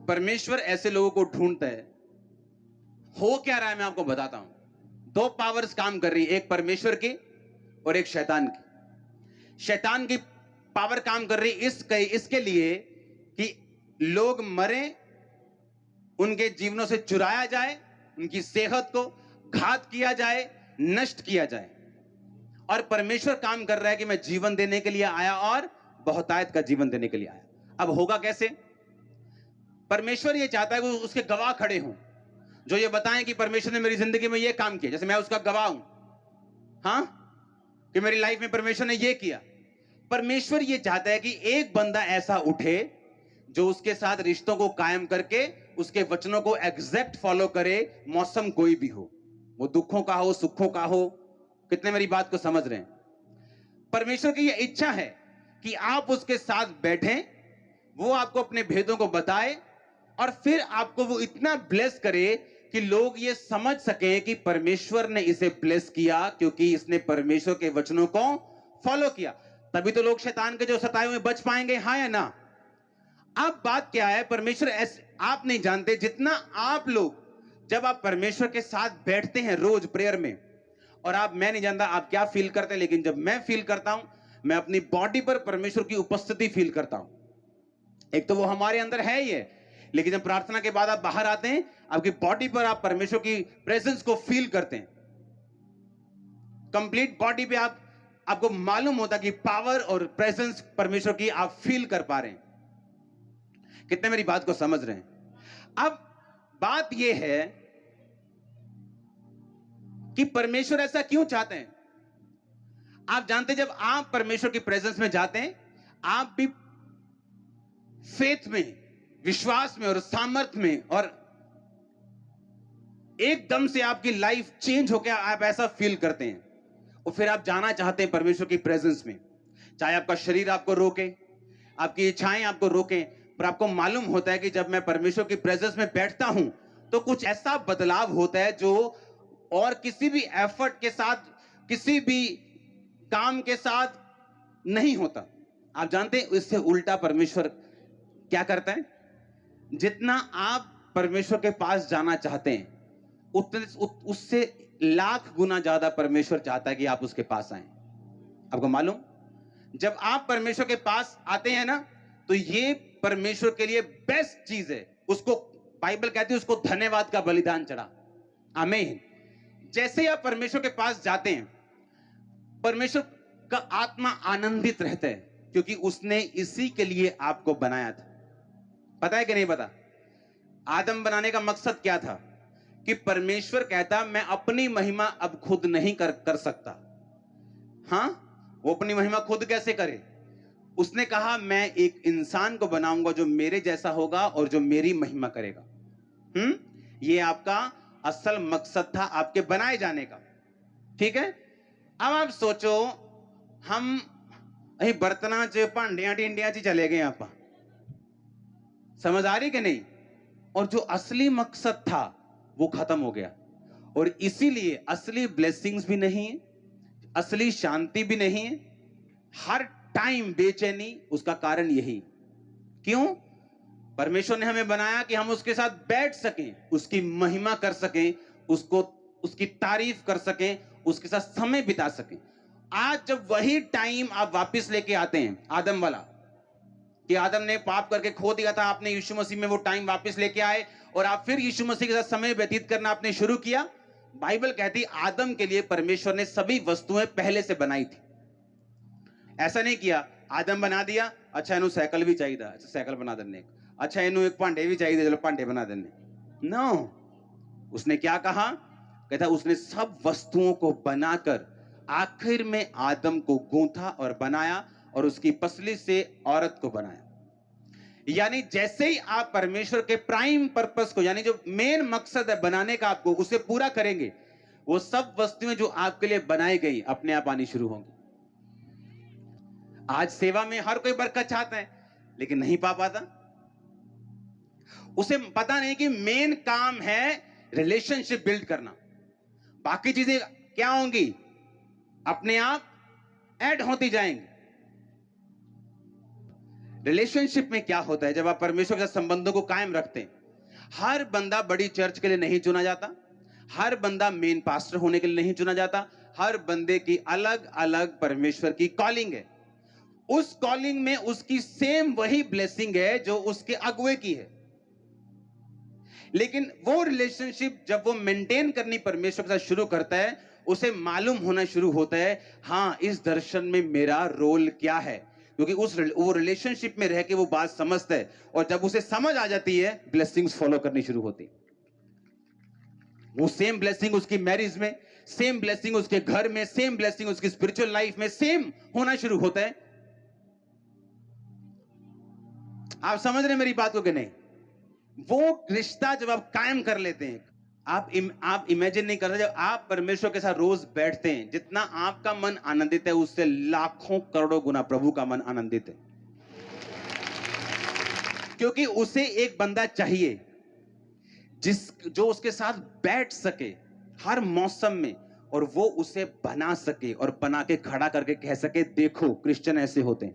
परमेश्वर ऐसे लोगों को ढूंढता है। हो क्या रहा है मैं आपको बताता हूं। दो पावर्स काम कर रही है, एक परमेश्वर की और एक शैतान की। शैतान की पावर काम कर रही इसके लिए कि लोग मरे, उनके जीवनों से चुराया जाए, उनकी सेहत को घात किया जाए, नष्ट किया जाए। और परमेश्वर काम कर रहा है कि मैं जीवन देने के लिए आया और बहुतायत का जीवन देने के लिए आया। अब होगा कैसे? परमेश्वर ये चाहता है कि उसके गवाह खड़े हों, जो ये बताएं कि परमेश्वर ने मेरी जिंदगी में ये काम किया, जैसे मैं उसका गवाह हूं, हां, कि मेरी लाइफ में परमेश्वर ने ये किया। परमेश्वर ये चाहता है कि एक बंदा ऐसा उठे जो उसके साथ रिश्तों को कायम करके उसके वचनों को एग्जैक्ट फॉलो करे, मौसम कोई भी हो, वो दुखों का हो, सुखों का हो। कितने मेरी बात को समझ रहे हैं? परमेश्वर की यह इच्छा है कि आप उसके साथ बैठें, वो आपको अपने भेदों को बताए और फिर आपको वो इतना ब्लेस करे कि लोग ये समझ सकें कि परमेश्वर ने इसे ब्लेस किया क्योंकि इसने परमेश्वर के वचनों को फॉलो किया। तभी तो लोग शैतान के जो सताए हुए बच पाएंगे, हाँ या ना? अब बात क्या है, परमेश्वर आप नहीं जानते जितना आप लोग, जब आप परमेश्वर के साथ बैठते हैं रोज प्रेयर में, और मैं नहीं जानता आप क्या फील करते हैं, लेकिन जब मैं फील करता हूं, मैं अपनी बॉडी पर परमेश्वर की उपस्थिति फील करता हूं। एक तो वो हमारे अंदर है ही है, लेकिन जब प्रार्थना के बाद आप बाहर आते हैं, आपकी बॉडी पर आप परमेश्वर की प्रेजेंस को फील करते हैं। कंप्लीट बॉडी पे आपको मालूम होता कि पावर और प्रेजेंस परमेश्वर की आप फील कर पा रहे हैं। कितने मेरी बात को समझ रहे हैं? अब बात यह है कि परमेश्वर ऐसा क्यों चाहते हैं। आप जानते हैं, जब आप परमेश्वर की प्रेजेंस में जाते हैं, आप भी फेथ में, विश्वास में और सामर्थ्य में, और एकदम से आपकी लाइफ चेंज हो गया, आप ऐसा फील करते हैं। और फिर आप जाना चाहते हैं परमेश्वर की प्रेजेंस में, चाहे आपका शरीर आपको रोके, आपकी इच्छाएं आपको रोके, पर आपको मालूम होता है कि जब मैं परमेश्वर की प्रेजेंस में बैठता हूं तो कुछ ऐसा बदलाव होता है जो और किसी भी एफर्ट के साथ, किसी भी काम के साथ नहीं होता। आप जानते हैं, इससे उल्टा परमेश्वर क्या करता है? जितना आप परमेश्वर के पास जाना चाहते हैं, उससे लाख गुना ज्यादा परमेश्वर चाहता है कि आप उसके पास आए। आपको मालूम, जब आप परमेश्वर के पास आते हैं ना, तो ये परमेश्वर के लिए बेस्ट चीज है। उसको बाइबल कहती है, उसको धन्यवाद का बलिदान चढ़ा। आमीन। जैसे ही आप परमेश्वर के पास जाते हैं, परमेश्वर का आत्मा आनंदित रहता है, क्योंकि उसने इसी के लिए आपको बनाया था। पता है कि नहीं पता? आदम बनाने का मकसद क्या था? कि परमेश्वर कहता, मैं अपनी महिमा अब खुद नहीं कर सकता। हां, वो अपनी महिमा खुद कैसे करे? उसने कहा, मैं एक इंसान को बनाऊंगा जो मेरे जैसा होगा और जो मेरी महिमा करेगा। ये आपका असल मकसद था आपके बनाए जाने का। ठीक है? अब आप सोचो, हम बर्तना च भांडिया टिंडिया च चले गए, आप समझ आ रही कि नहीं? और जो असली मकसद था वो खत्म हो गया। और इसीलिए असली ब्लेसिंग्स भी नहीं है, असली शांति भी नहीं है, हर टाइम बेचैनी। उसका कारण यही। क्यों? परमेश्वर ने हमें बनाया कि हम उसके साथ बैठ सकें, उसकी महिमा कर सकें, उसको, उसकी तारीफ कर सकें, उसके साथ समय बिता सकें। आज जब वही टाइम आप वापस लेके आते हैं, आदम वाला, कि आदम ने पाप करके खो दिया था, आपने यीशु मसीह में वो टाइम वापस लेके आए और आप फिर यीशु मसीह के साथ समय व्यतीत करना आपने शुरू किया। बाइबल कहती, आदम के लिए परमेश्वर ने सभी वस्तुएं पहले से बनाई थी। ऐसा नहीं किया, आदम बना दिया, अच्छा इन्हों साइकिल भी चाहिए, अच्छा साइकिल बना देने, अच्छा इन्हों एक भांडे भी चाहिए, चलो भांडे बना देने। नो, उसने क्या कहा? कहता उसने सब वस्तुओं को बनाकर आखिर में आदम को गूंथा और बनाया और उसकी पसली से औरत को बनाया। यानी जैसे ही आप परमेश्वर के प्राइम पर्पस को, यानी जो मेन मकसद है बनाने का आपको, उसे पूरा करेंगे, वो सब वस्तुएं जो आपके लिए बनाई गई अपने आप आनी शुरू होंगी। आज सेवा में हर कोई बरकत चाहता है, लेकिन नहीं पा पाता। उसे पता नहीं कि मेन काम है रिलेशनशिप बिल्ड करना। बाकी चीजें क्या होंगी? अपने आप ऐड होती जाएंगी। रिलेशनशिप में क्या होता है जब आप परमेश्वर के साथ संबंधों को कायम रखते हैं? हर बंदा बड़ी चर्च के लिए नहीं चुना जाता, हर बंदा मेन पास्टर होने के लिए नहीं चुना जाता, हर बंदे की अलग अलग परमेश्वर की कॉलिंग है। उस कॉलिंग में उसकी सेम वही ब्लेसिंग है जो उसके अगुए की है, लेकिन वो रिलेशनशिप जब वो मेंटेन करनी परमेश्वर के साथ शुरू करता है, उसे मालूम होना शुरू होता है, हाँ इस दर्शन में मेरा रोल क्या है, क्योंकि वो रिलेशनशिप में रह के वो बात समझता है, और जब उसे समझ आ जाती है ब्लेसिंग्स फॉलो करनी शुरू होती है। वो सेम ब्लेसिंग उसकी मैरिज में, सेम ब्लेसिंग उसके घर में, सेम ब्लेसिंग उसकी स्पिरिचुअल लाइफ में सेम होना शुरू होता है। आप समझ रहे हैं मेरी बात को कि नहीं? वो रिश्ता जब आप कायम कर लेते हैं, आप इमेजिन नहीं कर रहे, जब आप परमेश्वर के साथ रोज बैठते हैं, जितना आपका मन आनंदित है उससे लाखों करोड़ों गुना प्रभु का मन आनंदित है, क्योंकि उसे एक बंदा चाहिए जो उसके साथ बैठ सके हर मौसम में, और वो उसे बना सके और बना के खड़ा करके कह सके देखो क्रिश्चियन ऐसे होते हैं।